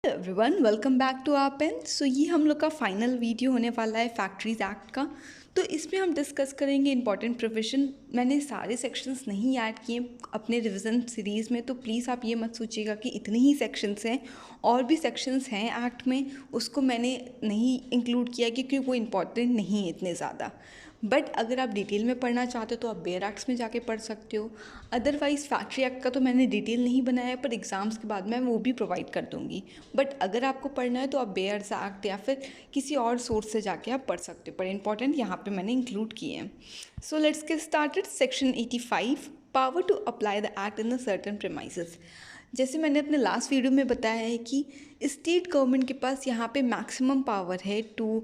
Everyone welcome back to our pen. सो ये हम लोग का फाइनल वीडियो होने वाला है फैक्ट्रीज एक्ट का। तो इसमें हम डिस्कस करेंगे इंपॉर्टेंट प्रोविजन। मैंने सारे सेक्शंस नहीं ऐड किए अपने रिवीजन सीरीज़ में, तो प्लीज़ आप ये मत सोचिएगा कि इतने ही सेक्शंस हैं। और भी सेक्शंस हैं एक्ट में, उसको मैंने नहीं इंक्लूड किया क्योंकि वो इम्पॉर्टेंट नहीं है इतने ज़्यादा। बट अगर आप डिटेल में पढ़ना चाहते हो तो आप बेयर एक्ट्स में जाके पढ़ सकते हो। अदरवाइज़ फैक्ट्री एक्ट का तो मैंने डिटेल नहीं बनाया है, पर एग्ज़ाम्स के बाद मैं वो भी प्रोवाइड कर दूँगी। बट अगर आपको पढ़ना है तो आप बेयर्स एक्ट या फिर किसी और सोर्स से जाके आप पढ़ सकते हो, पर इंपॉर्टेंट यहाँ पे मैंने इंक्लूड किए हैं। So let's get started. Section 85, power to apply the act in a certain premises. जैसे मैंने अपने लास्ट वीडियो में बताया है कि स्टेट गवर्नमेंट के पास यहाँ पे मैक्सिमम पावर है टू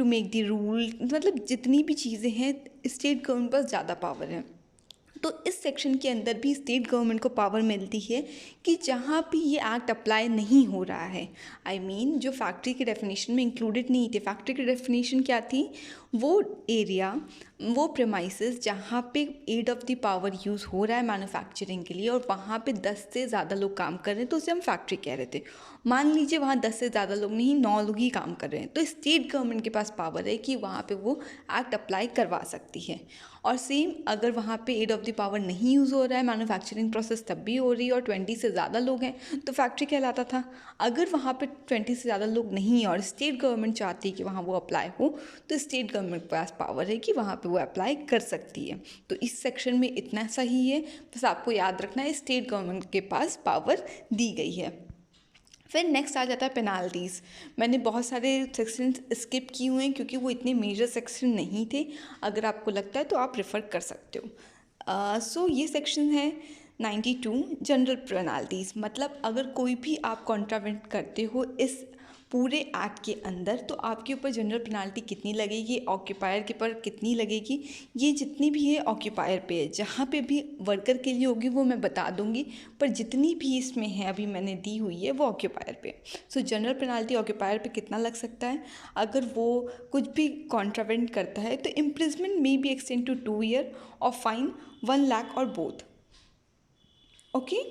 मेक द रूल, मतलब जितनी भी चीज़ें हैं स्टेट गवर्नमेंट के पास ज़्यादा पावर है। तो इस सेक्शन के अंदर भी स्टेट गवर्नमेंट को पावर मिलती है कि जहाँ भी ये एक्ट अप्लाई नहीं हो रहा है, आई मीन जो फैक्ट्री के डेफिनेशन में इंक्लूडेड नहीं थे। फैक्ट्री की डेफिनेशन क्या थी? वो एरिया, वो प्रेमाइसेस जहाँ पे aid of the power use हो रहा है मैन्युफैक्चरिंग के लिए और वहाँ पे 10 से ज़्यादा लोग काम कर रहे हैं, तो उसे हम फैक्ट्री कह रहे थे। मान लीजिए वहाँ 10 से ज़्यादा लोग नहीं, 9 लोग ही काम कर रहे हैं, तो स्टेट गवर्नमेंट के पास पावर है कि वहाँ पे वो एक्ट अप्लाई करवा सकती है। और सेम अगर वहाँ पे एड ऑफ द पावर नहीं यूज़ हो रहा है, मैन्युफैक्चरिंग प्रोसेस तब भी हो रही है और 20 से ज़्यादा लोग हैं, तो फैक्ट्री कहलाता था। अगर वहाँ पे 20 से ज़्यादा लोग नहीं हैं और स्टेट गवर्नमेंट चाहती है कि वहाँ वो अप्लाई हो, तो स्टेट गवर्नमेंट के पास पावर है कि वहाँ पे वो अप्लाई कर सकती है। तो इस सेक्शन में इतना सही है, बस आपको याद रखना है स्टेट गवर्नमेंट के पास पावर दी गई है। फिर नेक्स्ट आ जाता है पेनाल्टीज़। मैंने बहुत सारे सेक्शन स्किप किए हुए हैं क्योंकि वो इतने मेजर सेक्शन नहीं थे। अगर आपको लगता है तो आप रेफ़र कर सकते हो। सो ये सेक्शन है 92, जनरल पेनाल्टीज़। मतलब अगर कोई भी आप कॉन्ट्रावेंट करते हो इस पूरे एक्ट के अंदर, तो आपके ऊपर जनरल पेनाल्टी कितनी लगेगी, ऑक्यूपायर के पर कितनी लगेगी, ये जितनी भी है ऑक्यूपायर पे है। जहाँ पे भी वर्कर के लिए होगी वो मैं बता दूंगी, पर जितनी भी इसमें है अभी मैंने दी हुई है वो ऑक्यूपायर पे। सो जनरल पेनाल्टी ऑक्यूपायर पे कितना लग सकता है? अगर वो कुछ भी कॉन्ट्रावेंट करता है तो इम्प्रिजमेंट में बी एक्सटेंड टू 2 ईयर और फाइन 1 लाख और बोथ। ओके,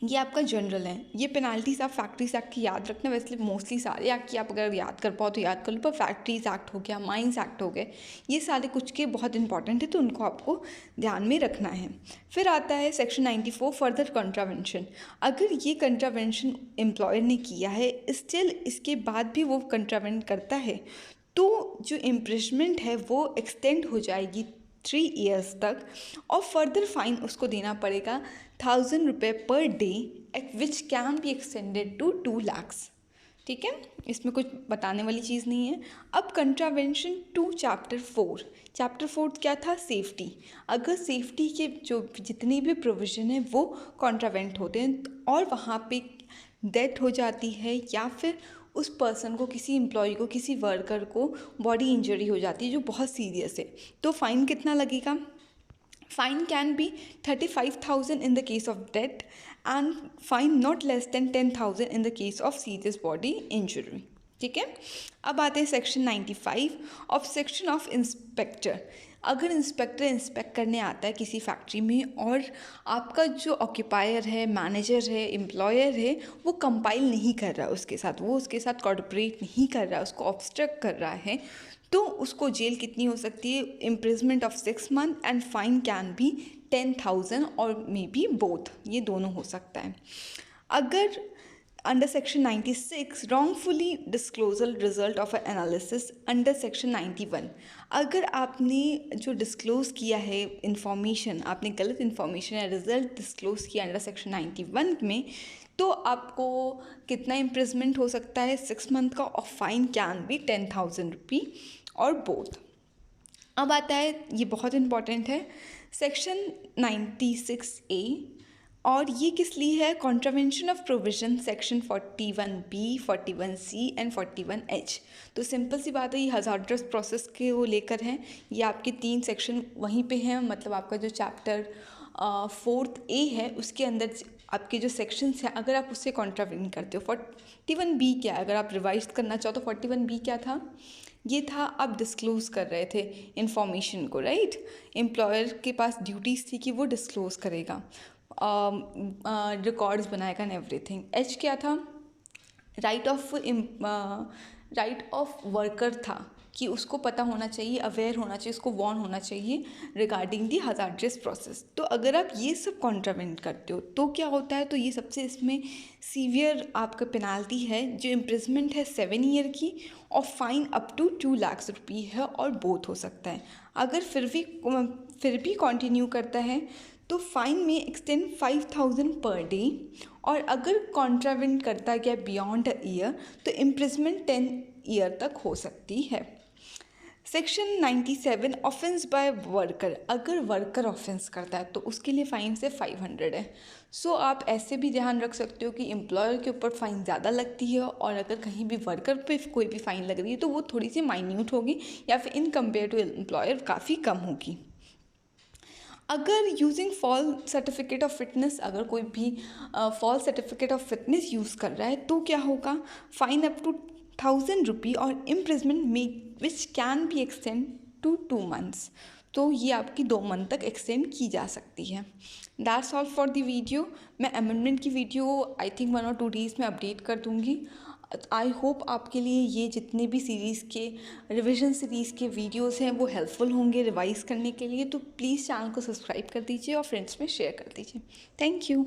ये आपका जनरल है। ये पेनाल्टीज आप फैक्ट्रीज एक्ट की याद रखना। वैसे मोस्टली सारे एक्ट की आप अगर याद कर पाओ तो याद कर लो, पर फैक्ट्रीज एक्ट हो गया, माइंस एक्ट हो गए, ये सारे कुछ के बहुत इंपॉर्टेंट है, तो उनको आपको ध्यान में रखना है। फिर आता है सेक्शन 94, फर्दर कंट्रावेंशन। अगर ये कंट्रावेंशन एम्प्लॉयर ने किया है, स्टिल इसके बाद भी वो कंट्रावेंट करता है, तो जो इम्प्रिजमेंट है वो एक्सटेंड हो जाएगी 3 ईयर्स तक, और फर्दर फाइन उसको देना पड़ेगा 1000 रुपये per day, which can be extended to 2 lakhs। ठीक है, इसमें कुछ बताने वाली चीज़ नहीं है। अब कंट्रावेंशन टू चैप्टर 4। चैप्टर 4 क्या था? सेफ्टी। अगर सेफ्टी के जो जितनी भी प्रोविज़न है वो कॉन्ट्रावेंट होते हैं और वहाँ पे डेथ हो जाती है या फिर उस पर्सन को, किसी एम्प्लॉय को, किसी वर्कर को बॉडी इंजरी हो जाती है जो बहुत सीरियस है, तो फाइन कितना लगेगा? Fine can be 35,000 in the case of death and fine not less than 10,000 in the case of serious body injury। ठीक है, अब आते हैं section 95 of section of inspector. अगर इंस्पेक्टर इंस्पेक्ट करने आता है किसी फैक्ट्री में और आपका जो ऑक्यूपायर है, मैनेजर है, एम्प्लॉयर है, वो कंपाइल नहीं कर रहा है उसके साथ, वो उसके साथ कोऑपरेट नहीं कर रहा है, उसको ऑब्स्ट्रक्ट कर रहा है, तो उसको जेल कितनी हो सकती है? Imprisonment of 6 months and fine can be 10,000 और मे बी बोथ, ये दोनों हो सकता है। अगर under section 96, wrongfully disclosal result of analysis under section 91, अगर आपने जो डिस्क्लोज़ किया है इन्फॉर्मेशन, आपने गलत इन्फॉर्मेशन या रिजल्ट डिस्क्लोज़ किया अंडर सेक्शन 91 में, तो आपको कितना इम्प्रिजमेंट हो सकता है? 6 months का, और फाइन कैन बी 10,000 रुपी और बोथ। अब आता है, ये बहुत इंपॉर्टेंट है, सेक्शन 96A, और ये किस लिए है? Contravention of provision section 41B, 41C and 41H। तो सिंपल सी बात है, ये हज़ार्डस प्रोसेस के वो लेकर हैं। ये आपके 3 सेक्शन वहीं पे हैं, मतलब आपका जो चैप्टर 4A है उसके अंदर आपके जो सेक्शंस हैं, अगर आप उससे कॉन्ट्रावेंशन करते हो। 41B क्या है? अगर आप रिवाइज करना चाहो तो 41B क्या था? ये था, आप डिस्क्लोज़ कर रहे थे इन्फॉर्मेशन को, राइट? एम्प्लॉयर के पास ड्यूटीज़ थी कि वो डिस्क्लोज़ करेगा। रिकॉर्ड्स बनाएगा एंड एवरीथिंग। एच क्या था, राइट ऑफ वर्कर था कि उसको पता होना चाहिए, अवेयर होना चाहिए, उसको वॉर्न होना चाहिए रिगार्डिंग दी हज़ार्डस प्रोसेस। तो अगर आप ये सब कॉन्ट्रावेंट करते हो तो क्या होता है, तो ये सबसे इसमें सीवियर आपका पेनाल्टी है, जो इम्प्रिजमेंट है 7 ईयर की और फाइन अप टू 2 लाख रुपये है, और बोथ हो सकता है। अगर फिर भी कंटिन्यू करता है तो फाइन में एक्सटेंड 5,000 पर डे, और अगर कॉन्ट्रावेंट करता गया बियॉन्ड अ ईयर तो इम्प्रिजमेंट 10 ईयर तक हो सकती है। सेक्शन 97 ऑफेंस बाय वर्कर, अगर वर्कर ऑफेंस करता है तो उसके लिए फ़ाइन से 500 है। सो आप ऐसे भी ध्यान रख सकते हो कि एम्प्लॉयर के ऊपर फ़ाइन ज़्यादा लगती है, और अगर कहीं भी वर्कर पे कोई भी फ़ाइन लग रही है तो वो थोड़ी सी माइन्यूट होगी, या फिर इन कंपेयर टू एम्प्लॉयर काफ़ी कम होगी। अगर using false certificate of fitness, अगर कोई भी false certificate of fitness use कर रहा है तो क्या होगा, फाइन अप टू 1,000 रुपी और इम्प्रिजमेंट में which can be extend to 2 months. तो ये आपकी 2 मंथ तक एक्सटेंड की जा सकती है। That's all for the video. मैं अमेंडमेंट की वीडियो आई थिंक 1 और 2 डेज़ में अपडेट कर दूँगी। आई होप आपके लिए ये जितने भी सीरीज़ के रिविज़न सीरीज़ के वीडियोस हैं वो हेल्पफुल होंगे रिवाइज़ करने के लिए। तो प्लीज़ चैनल को सब्सक्राइब कर दीजिए और फ्रेंड्स में शेयर कर दीजिए। Thank you.